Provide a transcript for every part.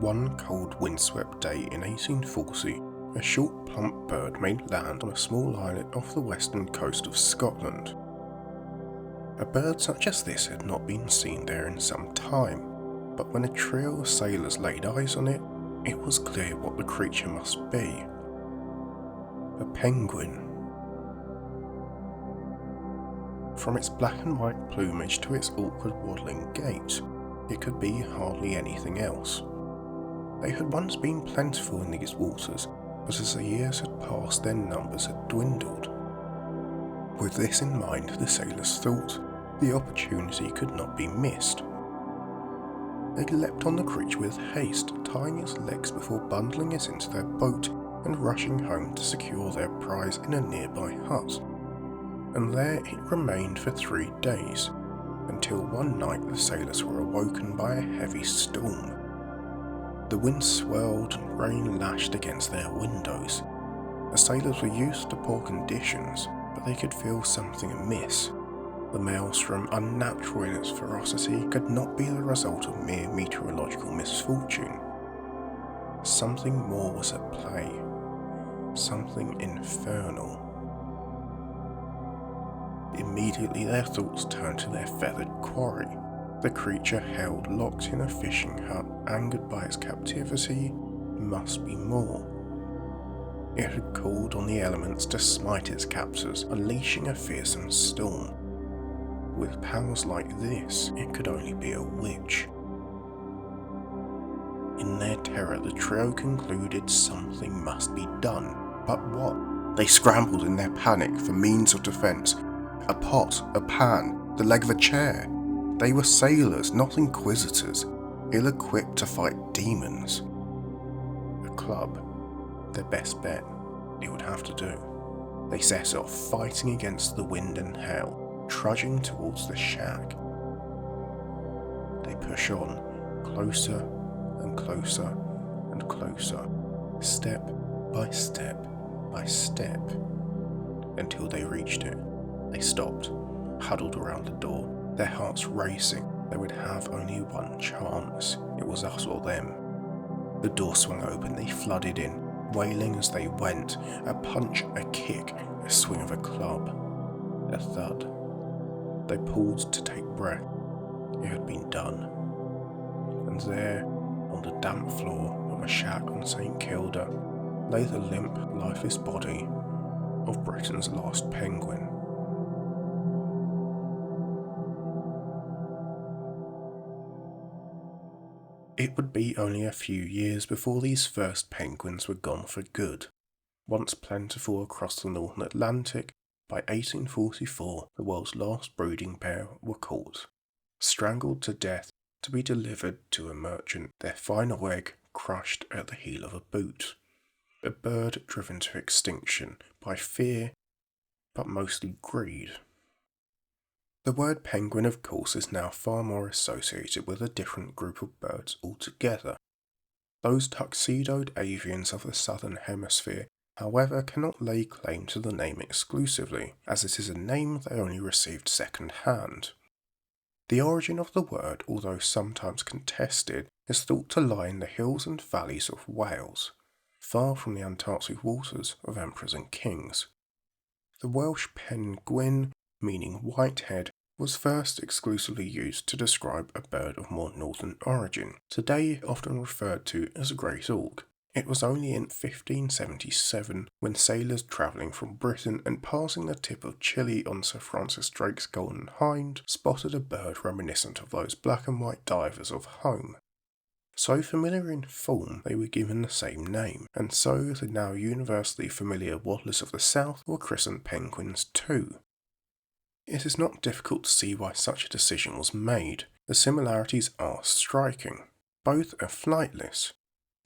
One cold windswept day in 1840, a short plump bird made land on a small islet off the western coast of Scotland. A bird such as this had not been seen there in some time, but when a trio of sailors laid eyes on it, it was clear what the creature must be. A penguin. From its black and white plumage to its awkward waddling gait, it could be hardly anything else. They had once been plentiful in these waters, but as the years had passed their numbers had dwindled. With this in mind, the sailors thought the opportunity could not be missed. They leapt on the creature with haste, tying its legs before bundling it into their boat and rushing home to secure their prize in a nearby hut. And there it remained for 3 days, until one night the sailors were awoken by a heavy storm. The wind swirled and rain lashed against their windows. The sailors were used to poor conditions, but they could feel something amiss. The maelstrom, unnatural in its ferocity, could not be the result of mere meteorological misfortune. Something more was at play. Something infernal. Immediately their thoughts turned to their feathered quarry. The creature held locked in a fishing hut, angered by its captivity, must be more. It had called on the elements to smite its captors, unleashing a fearsome storm. With powers like this, it could only be a witch. In their terror, the trio concluded something must be done. But what? They scrambled in their panic for means of defence. A pot, a pan, the leg of a chair. They were sailors, not inquisitors, ill-equipped to fight demons. A club, their best bet, it would have to do. They set off, fighting against the wind and hail, trudging towards the shack. They push on, closer and closer and closer, step by step by step, until they reached it. They stopped, huddled around the door, their hearts racing. They would have only one chance. It was us or them. The door swung open, they flooded in, wailing as they went, a punch, a kick, a swing of a club, a thud. They paused to take breath. It had been done. And there, on the damp floor of a shack on St. Kilda, lay the limp, lifeless body of Britain's last penguin. It would be only a few years before these first penguins were gone for good. Once plentiful across the Northern Atlantic, by 1844 the world's last breeding pair were caught, strangled to death to be delivered to a merchant, their final egg crushed at the heel of a boot. A bird driven to extinction by fear, but mostly greed. The word penguin, of course, is now far more associated with a different group of birds altogether. Those tuxedoed avians of the southern hemisphere, however, cannot lay claim to the name exclusively, as it is a name they only received second-hand. The origin of the word, although sometimes contested, is thought to lie in the hills and valleys of Wales, far from the Antarctic waters of emperors and kings. The Welsh pen gwyn, meaning whitehead, was first exclusively used to describe a bird of more northern origin, today often referred to as Great Auk. It was only in 1577 when sailors travelling from Britain and passing the tip of Chile on Sir Francis Drake's Golden Hind spotted a bird reminiscent of those black and white divers of home. So familiar in form, they were given the same name, and so the now universally familiar waddlers of the south were christened penguins too. It is not difficult to see why such a decision was made. The similarities are striking. Both are flightless.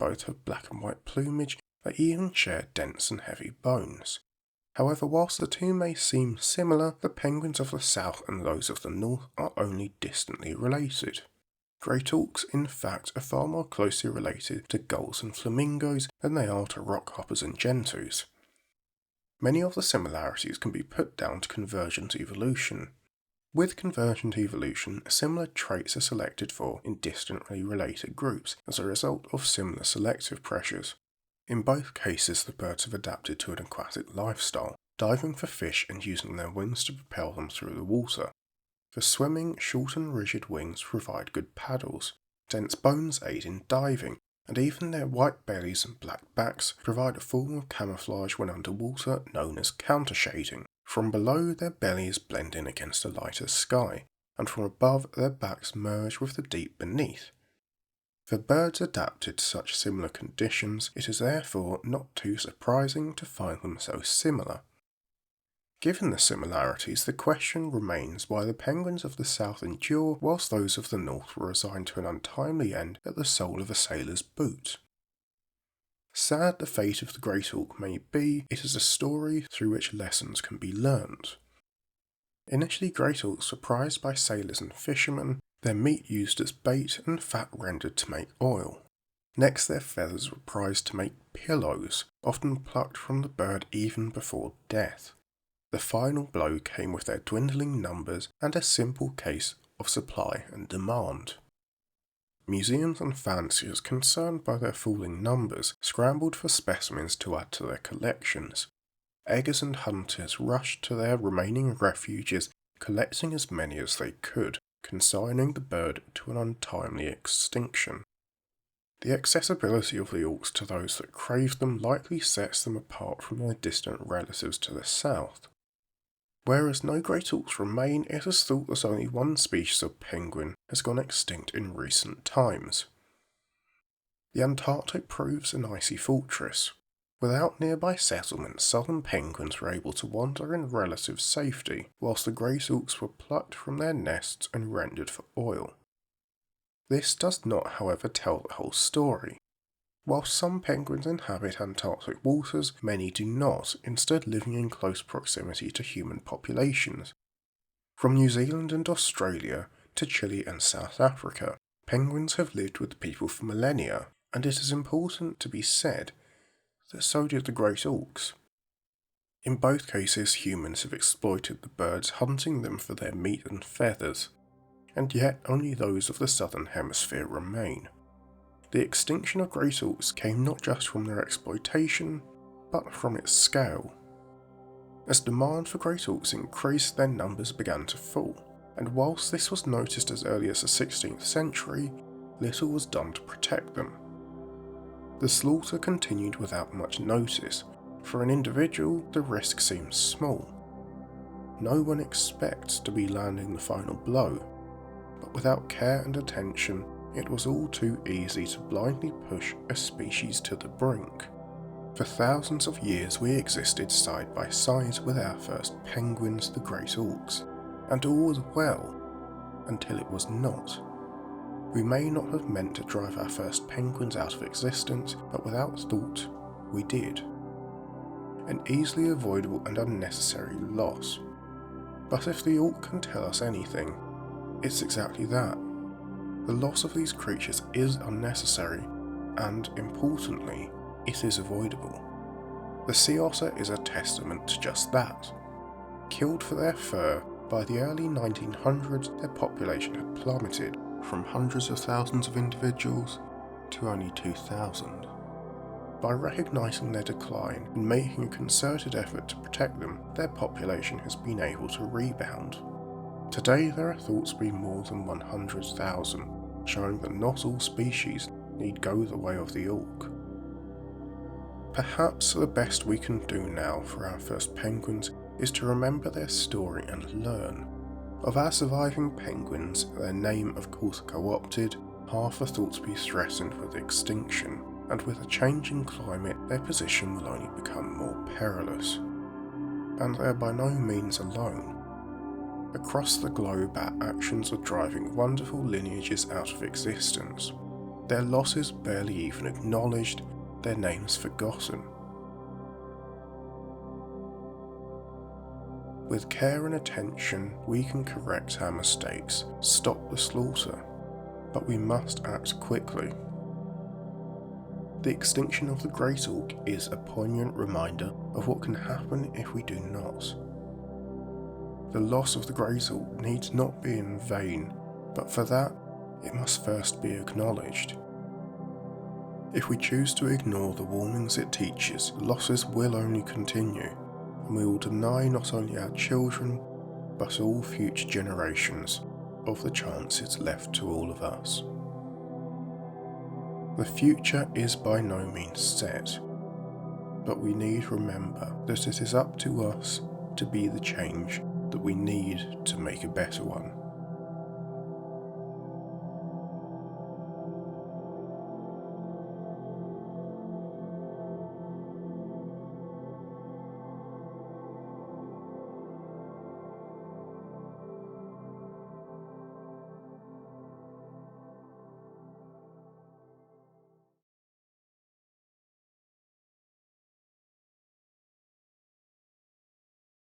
Both have black and white plumage, they even share dense and heavy bones. However, whilst the two may seem similar, the penguins of the south and those of the north are only distantly related. Great Auks, in fact, are far more closely related to gulls and flamingos than they are to rockhoppers and gentoos. Many of the similarities can be put down to convergent evolution. With convergent evolution, similar traits are selected for in distantly related groups as a result of similar selective pressures. In both cases, the birds have adapted to an aquatic lifestyle, diving for fish and using their wings to propel them through the water. For swimming, short and rigid wings provide good paddles, dense bones aid in diving, and even their white bellies and black backs provide a form of camouflage when underwater known as countershading. From below, their bellies blend in against a lighter sky, and from above, their backs merge with the deep beneath. For birds adapted to such similar conditions, it is therefore not too surprising to find them so similar. Given the similarities, the question remains why the penguins of the south endure whilst those of the north were resigned to an untimely end at the sole of a sailor's boot. Sad the fate of the Great Auk may be, it is a story through which lessons can be learned. Initially, Great Auks were prized by sailors and fishermen, their meat used as bait and fat rendered to make oil. Next, their feathers were prized to make pillows, often plucked from the bird even before death. The final blow came with their dwindling numbers and a simple case of supply and demand. Museums and fanciers, concerned by their falling numbers, scrambled for specimens to add to their collections. Eggers and hunters rushed to their remaining refuges, collecting as many as they could, consigning the bird to an untimely extinction. The accessibility of the auks to those that crave them likely sets them apart from their distant relatives to the south. Whereas no great auks remain, it is thought that only one species of penguin has gone extinct in recent times. The Antarctic proves an icy fortress. Without nearby settlements, southern penguins were able to wander in relative safety, whilst the great auks were plucked from their nests and rendered for oil. This does not, however, tell the whole story. Whilst some penguins inhabit Antarctic waters, many do not, instead living in close proximity to human populations. From New Zealand and Australia to Chile and South Africa, penguins have lived with people for millennia, and it is important to be said that so did the great auks. In both cases, humans have exploited the birds, hunting them for their meat and feathers, and yet only those of the southern hemisphere remain. The extinction of great auks came not just from their exploitation, but from its scale. As demand for great auks increased, their numbers began to fall, and whilst this was noticed as early as the 16th century, little was done to protect them. The slaughter continued without much notice. For an individual, the risk seems small. No one expects to be landing the final blow, but without care and attention, it was all too easy to blindly push a species to the brink. For thousands of years we existed side by side with our first penguins, the great auks, and all was well, until it was not. We may not have meant to drive our first penguins out of existence, but without thought, we did. An easily avoidable and unnecessary loss. But if the auk can tell us anything, it's exactly that. The loss of these creatures is unnecessary, and, importantly, it is avoidable. The sea otter is a testament to just that. Killed for their fur, by the early 1900s their population had plummeted from hundreds of thousands of individuals to only 2,000. By recognising their decline and making a concerted effort to protect them, their population has been able to rebound. Today there are thought to be more than 100,000, showing that not all species need go the way of the auk. Perhaps the best we can do now for our first penguins is to remember their story and learn. Of our surviving penguins, their name of course co-opted, half are thought to be threatened with extinction, and with a changing climate their position will only become more perilous. And they are by no means alone. Across the globe our actions are driving wonderful lineages out of existence, their losses barely even acknowledged, their names forgotten. With care and attention we can correct our mistakes, stop the slaughter, but we must act quickly. The extinction of the great auk is a poignant reminder of what can happen if we do not. The loss of the Great Auk needs not be in vain, but for that, it must first be acknowledged. If we choose to ignore the warnings it teaches, the losses will only continue, and we will deny not only our children, but all future generations of the chances left to all of us. The future is by no means set, but we need remember that it is up to us to be the change that we need to make a better one.